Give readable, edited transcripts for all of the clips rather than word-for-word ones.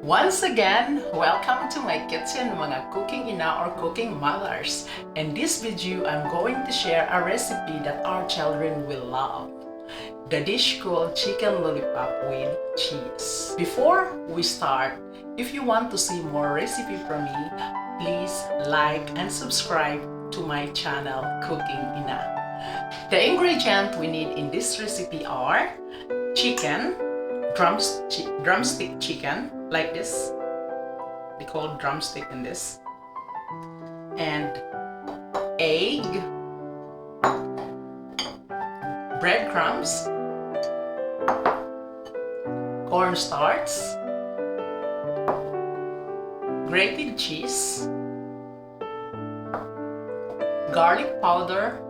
Once again, welcome to my kitchen mga cooking ina or cooking mothers. In this video, I'm going to share a recipe that our children will love. The dish called chicken lollipop with cheese. Before we start, if you want to see more recipe from me, please like and subscribe to my channel Cooking Ina. The ingredients we need in this recipe are chicken, drumstick chicken, like this. They call drumstick in this. And egg, breadcrumbs, cornstarch, grated cheese, garlic powder,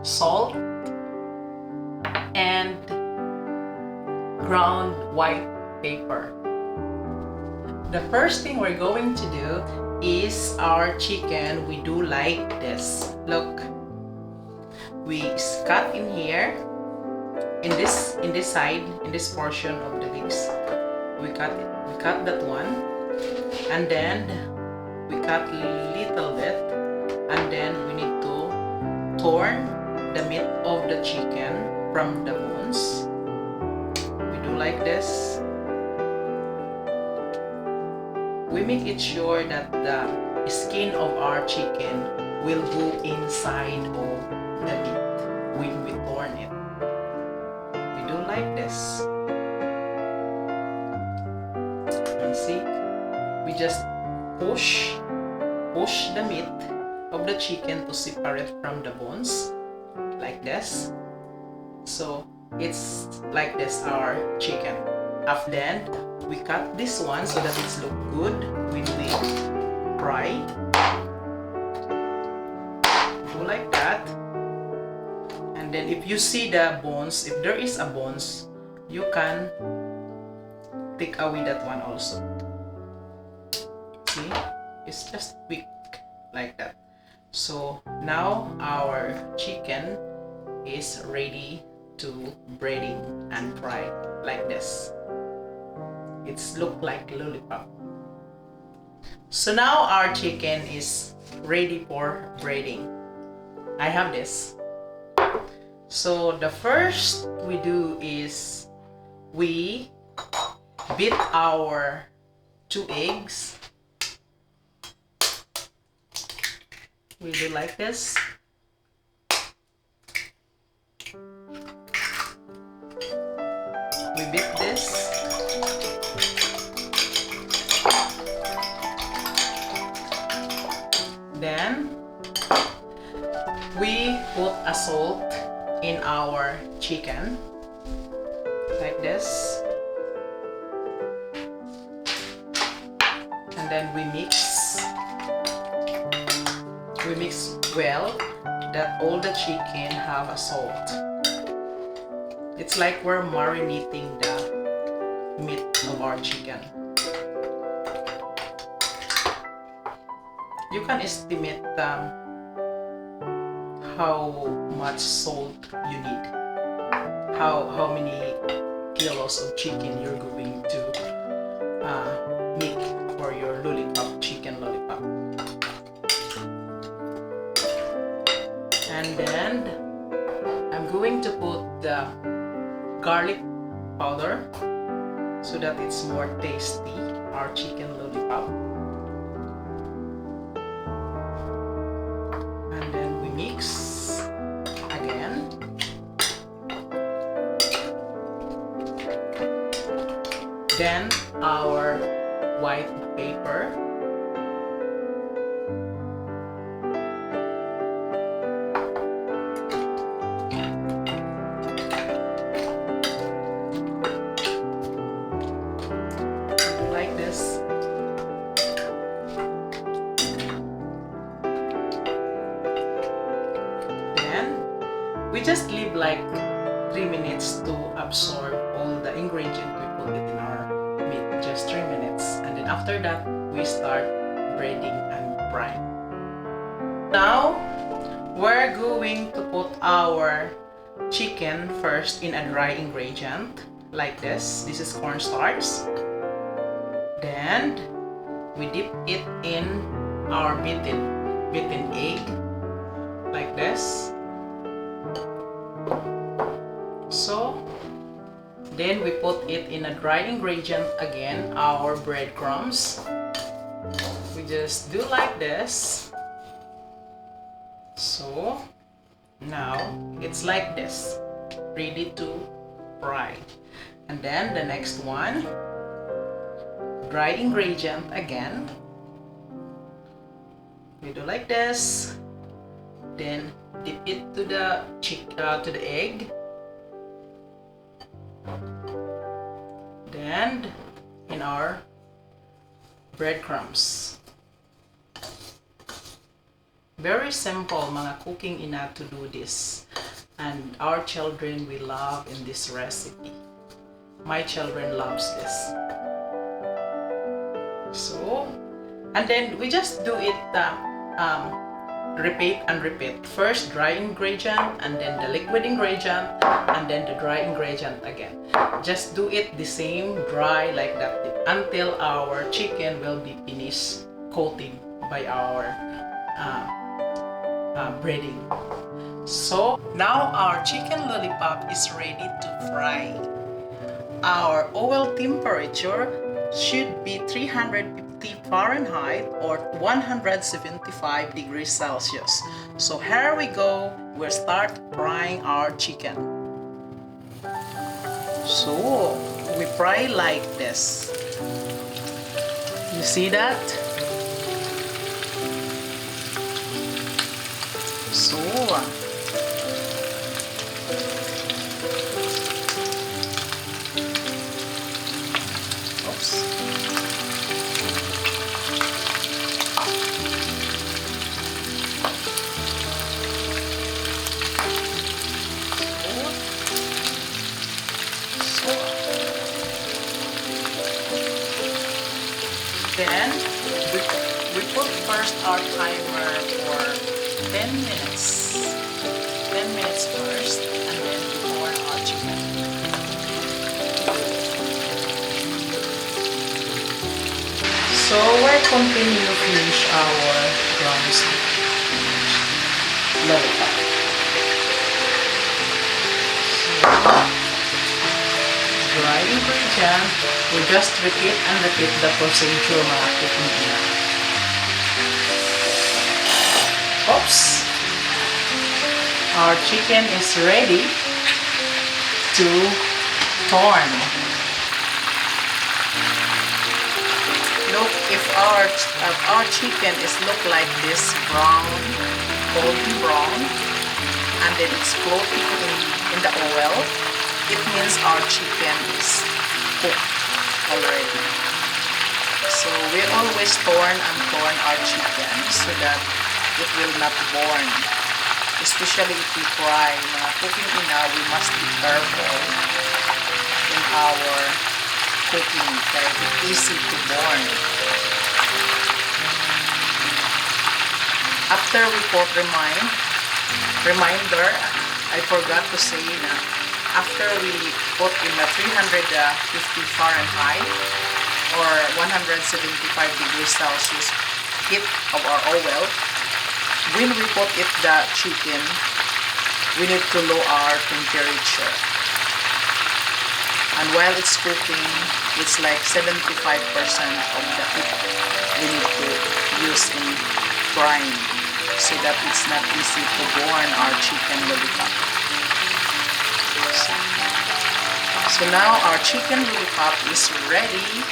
salt, and ground white pepper. The first thing we're going to do is our chicken. We do like this. Look, we cut in here, in this side, in this portion of the legs. We cut it. We cut that one, and then we cut little bit, and then we need to torn the meat of the chicken from the bones. We do like this. We make it sure that the skin of our chicken will go inside of the meat when we torn it. We do like this. And see, we just push the meat of the chicken to separate from the bones, like this. So it's like this, our chicken. After that, we cut this one so that it's look good when we fry. Do like that. And then if you see the bones, if there is a bones, you can take away that one also. See, it's just quick like that. So now our chicken is ready to breading and fry like this. It's look like lollipop. So now our chicken is ready for breading. I have this. So the first we do is we beat our 2 eggs. We do like this. We beat this. Then we put a salt in our chicken, like this. And then we mix well that all the chicken have a salt. It's like we're marinating the meat of our chicken. You can estimate how much salt you need, how many kilos of chicken you're going to make for your lollipop, chicken lollipop. And then I'm going to put the garlic powder so that it's more tasty, our chicken lollipop. And then we mix again. Then our white pepper. Like this. Then we just leave like 3 minutes to absorb all the ingredients we put it in our meat. Just 3 minutes, and then after that we start breading and frying. Now we're going to put our chicken first in a dry ingredient. like this. This is cornstarch. Then we dip it in our beaten egg like this. So then we put it in a dry ingredient again, our breadcrumbs. We just do like this. So now it's like this, ready to fry. And then the next one, dry ingredient again. We do like this. Then dip it to the egg. Then in our breadcrumbs. Very simple mga cooking ina to do this, and our children will love in this recipe. My children loves this. So, and then we just do it repeat and repeat. First dry ingredient, and then the liquid ingredient, and then the dry ingredient again. Just do it the same dry like that until our chicken will be finished coated by our breading. So now our chicken lollipop is ready to fry. Our oil temperature should be 350 Fahrenheit or 175 degrees Celsius. So here we go. We'll start frying our chicken. So we fry like this. You see that? So oops. Then we put first our timer for 10 minutes. 10 minutes first, and then we pour our chicken. So we're continue to finish our drumstick lollipop. So, dry ingredient, we just repeat and repeat the procedure mga cooking ina. Oops! Our chicken is ready to turn. Look, if our chicken is look like this brown, golden brown, and then it's floating in the oil, it means our chicken is cooked already. So we always turn our chicken so that it will not burn. Especially if we fry, mga cooking ina, we must be careful in our cooking kaya it's easy to burn. After we put reminder, I forgot to say na after we put in a 350 Fahrenheit or 175 degrees Celsius heat of our oil, when we put it the chicken, we need to lower our temperature. And while it's cooking, it's like 75% of the heat we need to use in frying so that it's not easy to burn our chicken lollipop. So now our chicken lollipop is ready.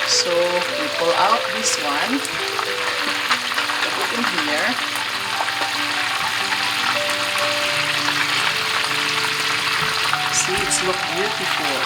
So we pull out this one, put it in here. See, it's look beautiful.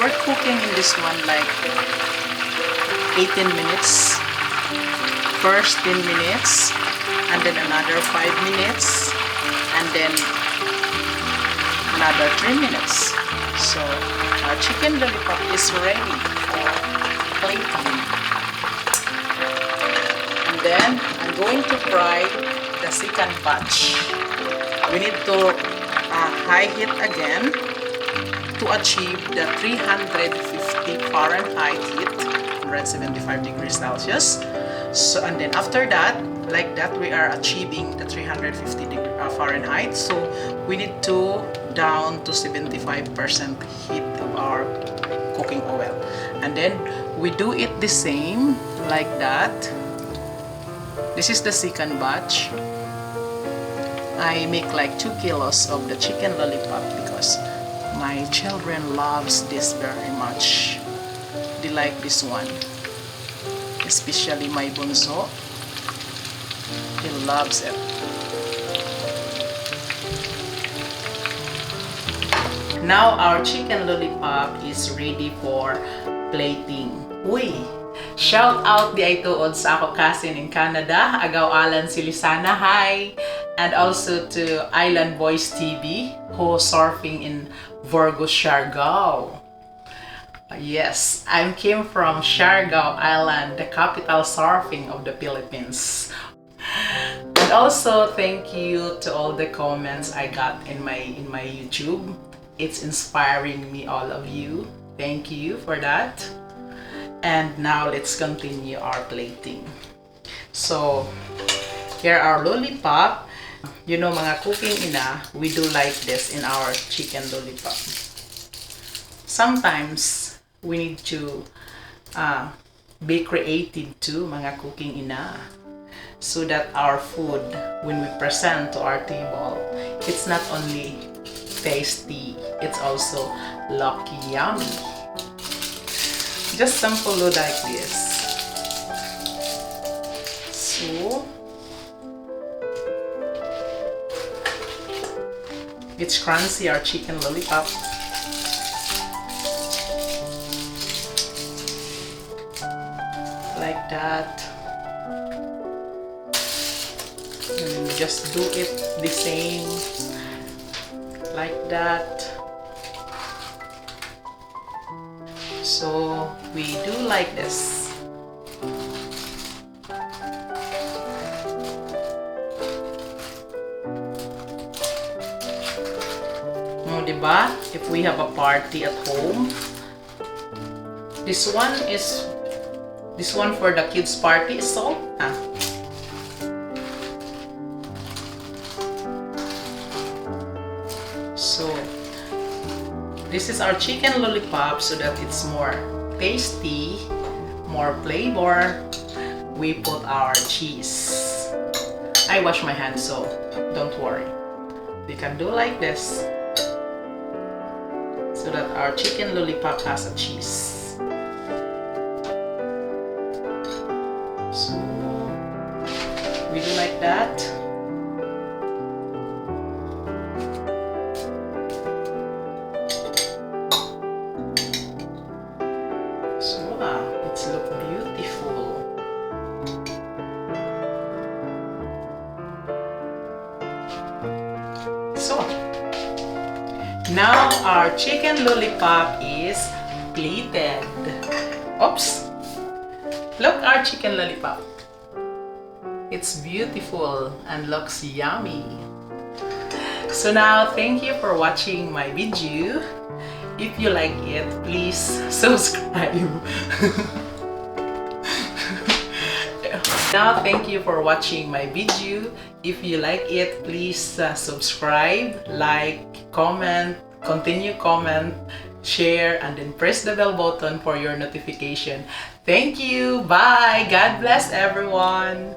We're cooking in this one like 18 minutes. First 10 minutes, and then another 5 minutes, and then another 3 minutes. So our chicken lollipop is ready for plating. And then I'm going to fry the second batch. We need to high heat again to achieve the 350 Fahrenheit heat, 175 degrees Celsius. So, and then after that, like that, we are achieving the 350 Fahrenheit. So we need to down to 75% heat of our cooking oil. And then we do it the same, like that. This is the second batch. I make like 2 kilos of the chicken lollipop because my children loves this very much. They like this one. Especially my bunso, he loves it. Now our chicken lollipop is ready for plating. Uy! Shout out di ay tuod sa ako cousin in Canada, agaw Alan Silisana, hi! And also to Island Boys TV, who surfing in Virgo, Siargao. Yes, I came from Siargao Island, the capital surfing of the Philippines. And also thank you to all the comments I got in my YouTube. It's inspiring me, all of you. Thank you for that. And now let's continue our plating. So here our lollipop. You know mga cooking ina, we do like this in our chicken lollipop. Sometimes we need to be creative too, mga cooking ina, so that our food, when we present to our table, it's not only tasty, it's also lucky yummy. Just simple like this. So it's crunchy, our chicken lollipop. Like that. And just do it the same, like that. So we do like this. No, diba? If we have a party at home, this one for the kids party is salt. So this is our chicken lollipop, so that it's more tasty, more flavor. We put our cheese. I wash my hands, so don't worry. We can do like this, so that our chicken lollipop has a cheese. So we do like that. So it's look beautiful. So now our chicken lollipop is plated. Oops! Look, our chicken lollipop. It's beautiful and looks yummy. So now, thank you for watching my video. If you like it, please subscribe. Now, thank you for watching my video. If you like it, please subscribe, like, comment, continue comment, share, and then press the bell button for your notification. Thank you. Bye. God bless everyone.